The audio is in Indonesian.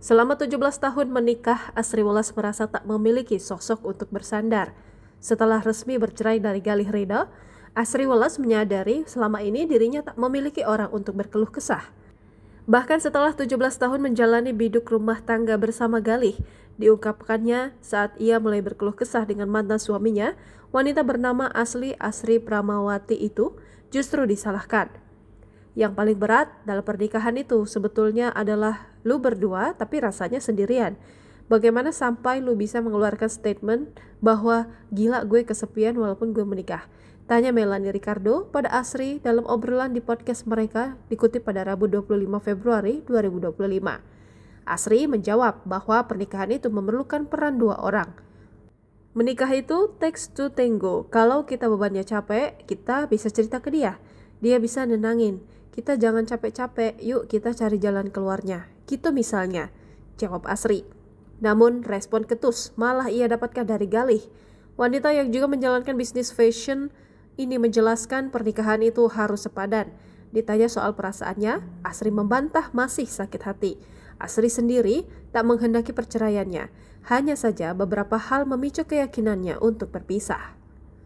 Selama 17 tahun menikah, Asri Welas merasa tak memiliki sosok untuk bersandar. Setelah resmi bercerai dari Galih Reda, Asri Welas menyadari selama ini dirinya tak memiliki orang untuk berkeluh kesah. Bahkan setelah 17 tahun menjalani biduk rumah tangga bersama Galih, diungkapkannya saat ia mulai berkeluh kesah dengan mantan suaminya, wanita bernama asli Asri Pramawati itu justru disalahkan. Yang paling berat dalam pernikahan itu sebetulnya adalah lu berdua tapi rasanya sendirian. Bagaimana sampai lu bisa mengeluarkan statement bahwa gila gue kesepian walaupun gue menikah? Tanya Melanie Ricardo pada Asri dalam obrolan di podcast mereka dikutip pada Rabu 25 Februari 2025. Asri menjawab bahwa pernikahan itu memerlukan peran dua orang. Menikah itu takes two tango. Kalau kita bebannya capek, kita bisa cerita ke dia. Dia bisa nenangin. Kita jangan capek-capek, yuk kita cari jalan keluarnya. Gitu misalnya, jawab Asri. Namun respon ketus malah ia dapatkan dari Galih. Wanita yang juga menjalankan bisnis fashion ini menjelaskan pernikahan itu harus sepadan. Ditanya soal perasaannya, Asri membantah masih sakit hati. Asri sendiri tak menghendaki perceraiannya. Hanya saja beberapa hal memicu keyakinannya untuk berpisah.